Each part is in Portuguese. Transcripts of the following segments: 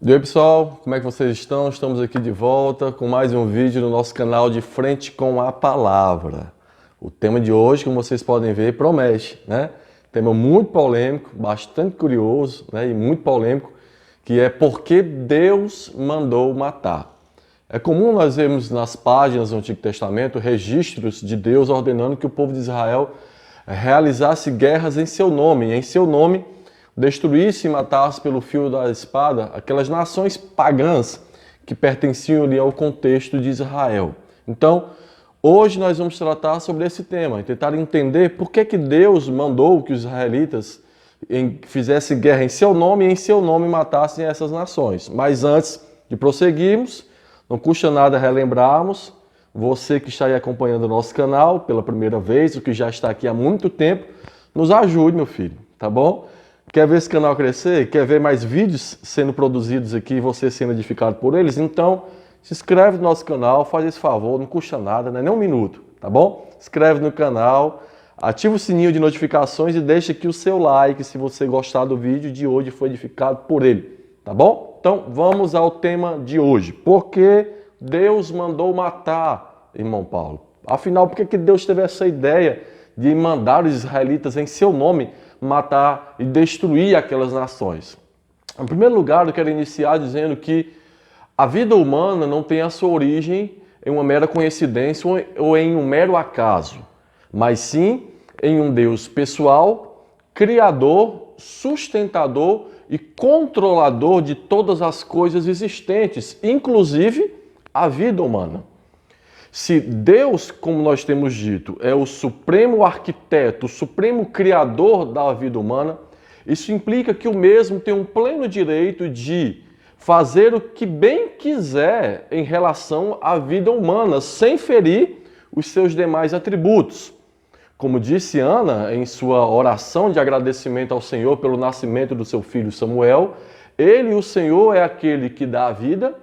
E aí pessoal, como é que vocês estão? Estamos aqui de volta com mais um vídeo no nosso canal de Frente com a Palavra. O tema de hoje, como vocês podem ver, promete, né? Tema muito polêmico, bastante curioso, né? E muito polêmico, que é por que Deus mandou matar. É comum nós vermos nas páginas do Antigo Testamento registros de Deus ordenando que o povo de Israel realizasse guerras em seu nome, destruísse e matasse pelo fio da espada aquelas nações pagãs que pertenciam ali ao contexto de Israel. Então, hoje nós vamos tratar sobre esse tema e tentar entender por que Deus mandou que os israelitas fizessem guerra em seu nome e em seu nome matassem essas nações. Mas antes de prosseguirmos, não custa nada relembrarmos, você que está aí acompanhando o nosso canal pela primeira vez, o que já está aqui há muito tempo, nos ajude, meu filho, tá bom? Quer ver esse canal crescer? Quer ver mais vídeos sendo produzidos aqui e você sendo edificado por eles? Então, se inscreve no nosso canal, faz esse favor, não custa nada, não é nem um minuto, tá bom? Se inscreve no canal, ativa o sininho de notificações e deixa aqui o seu like se você gostar do vídeo de hoje e foi edificado por ele, tá bom? Então, vamos ao tema de hoje. Por que Deus mandou matar, irmão Paulo? Afinal, por que Deus teve essa ideia de mandar os israelitas em seu nome matar e destruir aquelas nações? Em primeiro lugar, eu quero iniciar dizendo que a vida humana não tem a sua origem em uma mera coincidência ou em um mero acaso, mas sim em um Deus pessoal, criador, sustentador e controlador de todas as coisas existentes, inclusive a vida humana. Se Deus, como nós temos dito, é o supremo arquiteto, o supremo criador da vida humana, isso implica que o mesmo tem um pleno direito de fazer o que bem quiser em relação à vida humana, sem ferir os seus demais atributos. Como disse Ana em sua oração de agradecimento ao Senhor pelo nascimento do seu filho Samuel, ele, o Senhor, é aquele que dá a vida,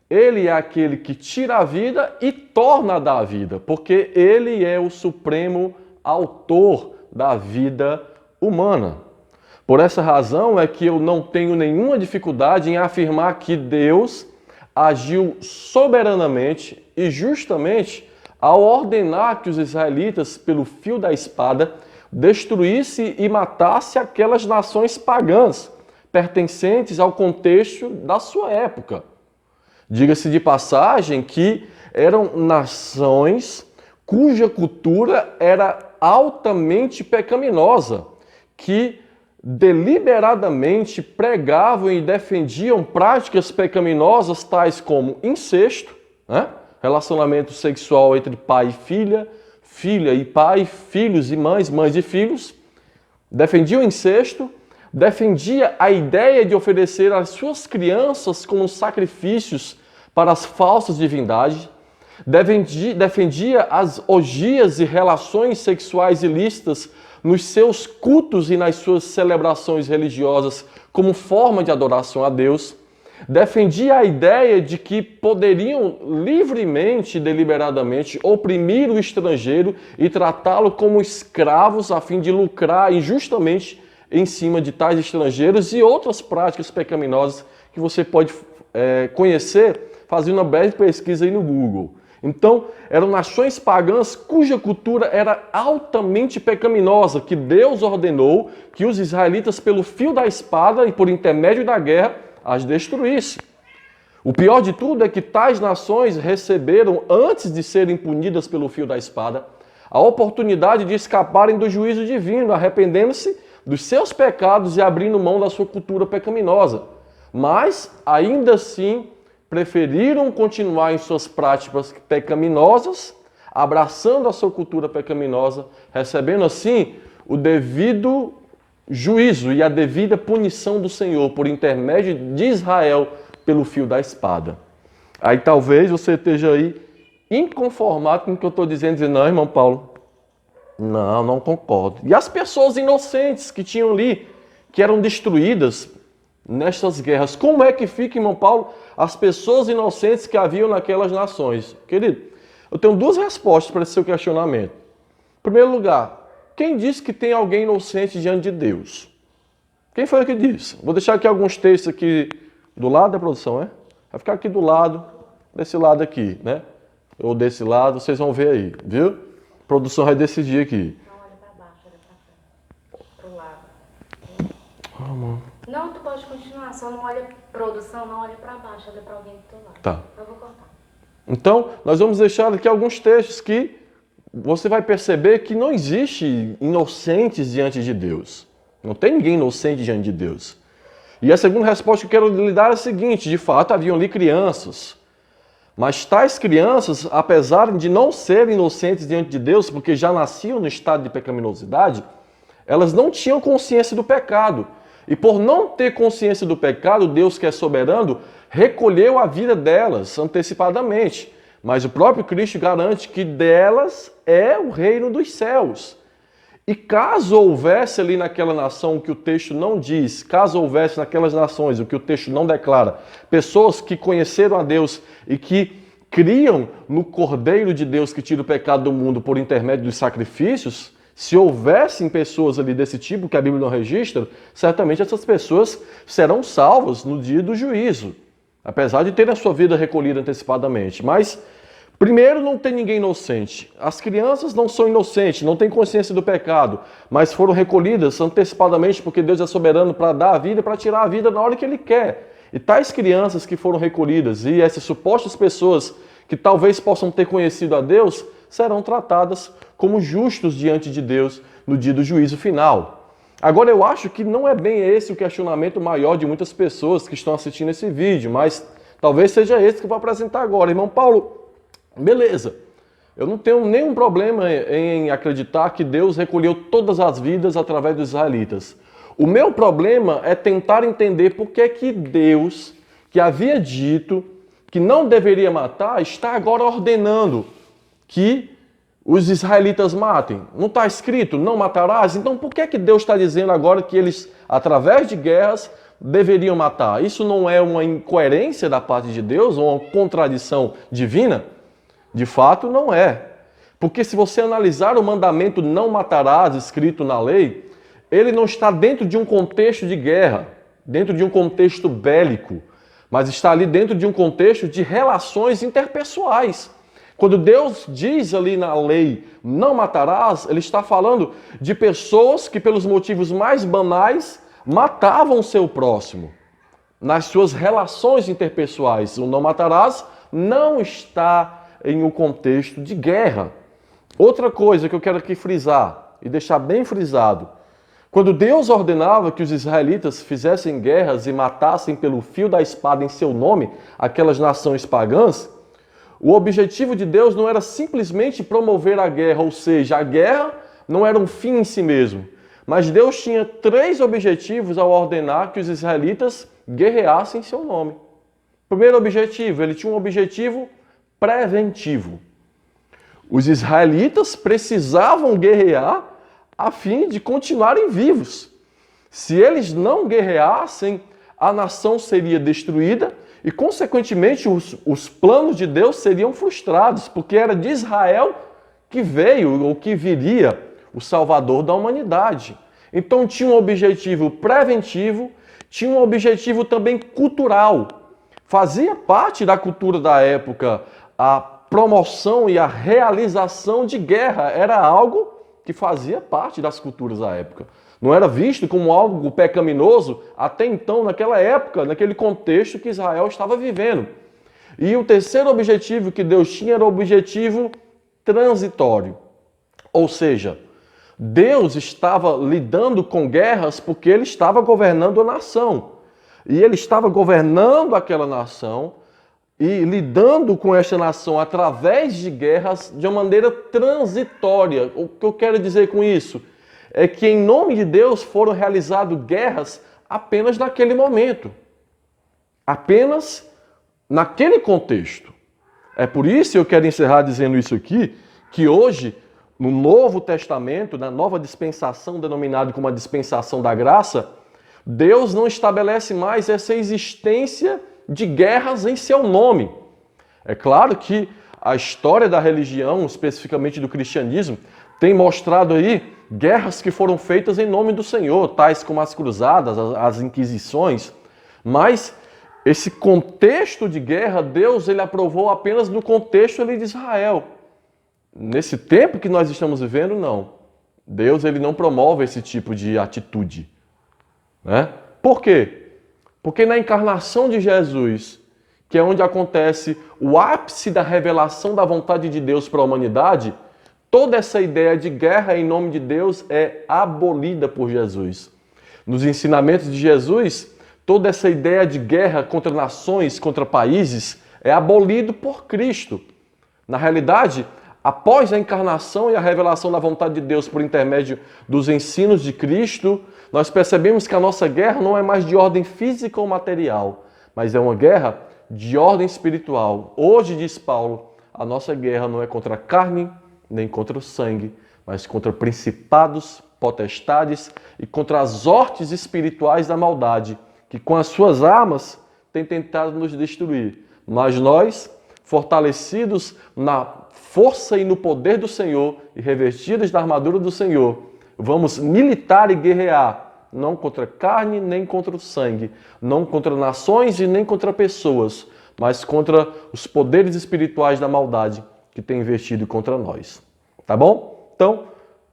ele é aquele que tira a vida e torna a dar a vida, porque ele é o supremo autor da vida humana. Por essa razão é que eu não tenho nenhuma dificuldade em afirmar que Deus agiu soberanamente e justamente ao ordenar que os israelitas, pelo fio da espada, destruísse e matasse aquelas nações pagãs pertencentes ao contexto da sua época. Diga-se de passagem que eram nações cuja cultura era altamente pecaminosa, que deliberadamente pregavam e defendiam práticas pecaminosas tais como incesto, né? Relacionamento sexual entre pai e filha, filha e pai, filhos e mães, mães e filhos, defendiam incesto, defendia a ideia de oferecer as suas crianças como sacrifícios para as falsas divindades, defendia as orgias e relações sexuais ilícitas nos seus cultos e nas suas celebrações religiosas como forma de adoração a Deus, defendia a ideia de que poderiam livremente e deliberadamente oprimir o estrangeiro e tratá-lo como escravos a fim de lucrar injustamente em cima de tais estrangeiros e outras práticas pecaminosas que você pode conhecer fazendo uma breve pesquisa aí no Google. Então, eram nações pagãs cuja cultura era altamente pecaminosa, que Deus ordenou que os israelitas, pelo fio da espada e por intermédio da guerra, as destruísse. O pior de tudo é que tais nações receberam, antes de serem punidas pelo fio da espada, a oportunidade de escaparem do juízo divino, arrependendo-se dos seus pecados e abrindo mão da sua cultura pecaminosa. Mas, ainda assim, preferiram continuar em suas práticas pecaminosas, abraçando a sua cultura pecaminosa, recebendo assim o devido juízo e a devida punição do Senhor por intermédio de Israel pelo fio da espada. Aí talvez você esteja aí inconformado com o que eu estou dizendo, não, irmão Paulo, não concordo. E as pessoas inocentes que tinham ali, que eram destruídas nestas guerras, como é que fica, irmão Paulo, as pessoas inocentes que haviam naquelas nações? Querido, eu tenho duas respostas para esse seu questionamento. Em primeiro lugar, quem disse que tem alguém inocente diante de Deus? Quem foi que disse? Vou deixar aqui alguns textos aqui Do lado da produção, é? Vai ficar aqui do lado, desse lado aqui, né? Ou desse lado, vocês vão ver aí, viu? A produção vai decidir aqui. Não olha pra baixo, olha pra frente. Pro lado. Não, tu pode continuar, só não olha produção, não olha pra baixo, olha pra alguém do teu lado. Tá. Eu vou cortar. Então, nós vamos deixar aqui alguns textos que você vai perceber que não existe inocentes diante de Deus. Não tem ninguém inocente diante de Deus. E a segunda resposta que eu quero lhe dar é a seguinte: de fato, haviam ali crianças. Mas tais crianças, apesar de não serem inocentes diante de Deus, porque já nasciam no estado de pecaminosidade, elas não tinham consciência do pecado. E por não ter consciência do pecado, Deus, que é soberano, recolheu a vida delas antecipadamente. Mas o próprio Cristo garante que delas é o reino dos céus. E caso houvesse ali naquela nação o que o texto não diz, caso houvesse naquelas nações o que o texto não declara, pessoas que conheceram a Deus e que criam no Cordeiro de Deus que tira o pecado do mundo por intermédio dos sacrifícios, se houvessem pessoas ali desse tipo que a Bíblia não registra, certamente essas pessoas serão salvas no dia do juízo, apesar de terem a sua vida recolhida antecipadamente. Mas primeiro, não tem ninguém inocente. As crianças não são inocentes, não têm consciência do pecado, mas foram recolhidas antecipadamente porque Deus é soberano para dar a vida e para tirar a vida na hora que Ele quer. E tais crianças que foram recolhidas e essas supostas pessoas que talvez possam ter conhecido a Deus, serão tratadas como justos diante de Deus no dia do juízo final. Agora, eu acho que não é bem esse o questionamento maior de muitas pessoas que estão assistindo esse vídeo, mas talvez seja esse que eu vou apresentar agora. Irmão Paulo, beleza, eu não tenho nenhum problema em acreditar que Deus recolheu todas as vidas através dos israelitas. O meu problema é tentar entender por que que Deus, que havia dito que não deveria matar, está agora ordenando que os israelitas matem. Não está escrito, não matarás? Então por que que Deus está dizendo agora que eles, através de guerras, deveriam matar? Isso não é uma incoerência da parte de Deus, ou uma contradição divina? De fato, não é. Porque se você analisar o mandamento não matarás escrito na lei, ele não está dentro de um contexto de guerra, dentro de um contexto bélico, mas está ali dentro de um contexto de relações interpessoais. Quando Deus diz ali na lei, não matarás, ele está falando de pessoas que pelos motivos mais banais matavam o seu próximo. Nas suas relações interpessoais, o não matarás não está em um contexto de guerra. Outra coisa que eu quero aqui frisar e deixar bem frisado, quando Deus ordenava que os israelitas fizessem guerras e matassem pelo fio da espada em seu nome aquelas nações pagãs, o objetivo de Deus não era simplesmente promover a guerra, ou seja, a guerra não era um fim em si mesmo, mas Deus tinha 3 objetivos ao ordenar que os israelitas guerreassem em seu nome. Primeiro objetivo, ele tinha um objetivo preventivo. Os israelitas precisavam guerrear a fim de continuarem vivos. Se eles não guerreassem, a nação seria destruída e, consequentemente, os planos de Deus seriam frustrados, porque era de Israel que veio ou que viria o Salvador da humanidade. Então tinha um objetivo preventivo, tinha um objetivo também cultural. Fazia parte da cultura da época a promoção e a realização de guerra, era algo que fazia parte das culturas da época. Não era visto como algo pecaminoso até então, naquela época, naquele contexto que Israel estava vivendo. E o terceiro objetivo que Deus tinha era o objetivo transitório. Ou seja, Deus estava lidando com guerras porque Ele estava governando a nação. E Ele estava governando aquela nação e lidando com esta nação através de guerras de uma maneira transitória. O que eu quero dizer com isso é que em nome de Deus foram realizadas guerras apenas naquele momento. Apenas naquele contexto. É por isso que eu quero encerrar dizendo isso aqui, que hoje, no Novo Testamento, na nova dispensação denominada como a dispensação da graça, Deus não estabelece mais essa existência de guerras em seu nome. É claro que a história da religião, especificamente do cristianismo, tem mostrado aí guerras que foram feitas em nome do Senhor, tais como as cruzadas, as inquisições, mas esse contexto de guerra, Deus ele aprovou apenas no contexto ali de Israel. Nesse tempo que nós estamos vivendo, não. Deus ele não promove esse tipo de atitude. Né? Por quê? Porque na encarnação de Jesus, que é onde acontece o ápice da revelação da vontade de Deus para a humanidade, toda essa ideia de guerra em nome de Deus é abolida por Jesus. Nos ensinamentos de Jesus, toda essa ideia de guerra contra nações, contra países, é abolido por Cristo. Na realidade, após a encarnação e a revelação da vontade de Deus por intermédio dos ensinos de Cristo, nós percebemos que a nossa guerra não é mais de ordem física ou material, mas é uma guerra de ordem espiritual. Hoje, diz Paulo, a nossa guerra não é contra a carne, nem contra o sangue, mas contra principados, potestades e contra as hortes espirituais da maldade, que com as suas armas têm tentado nos destruir. Mas nós, fortalecidos na força e no poder do Senhor e revestidos da armadura do Senhor, vamos militar e guerrear, não contra carne nem contra o sangue, não contra nações e nem contra pessoas, mas contra os poderes espirituais da maldade que têm investido contra nós. Tá bom? Então,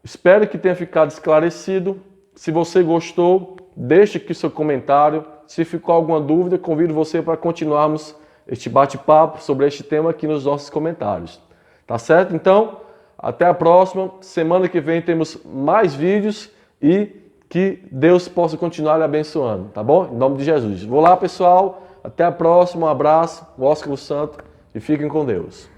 espero que tenha ficado esclarecido. Se você gostou, deixe aqui seu comentário. Se ficou alguma dúvida, convido você para continuarmos este bate-papo sobre este tema aqui nos nossos comentários. Tá certo? Então, até a próxima. Semana que vem temos mais vídeos e que Deus possa continuar lhe abençoando, tá bom? Em nome de Jesus. Vou lá, pessoal. Até a próxima. Um abraço. O Óscar Santo. E fiquem com Deus.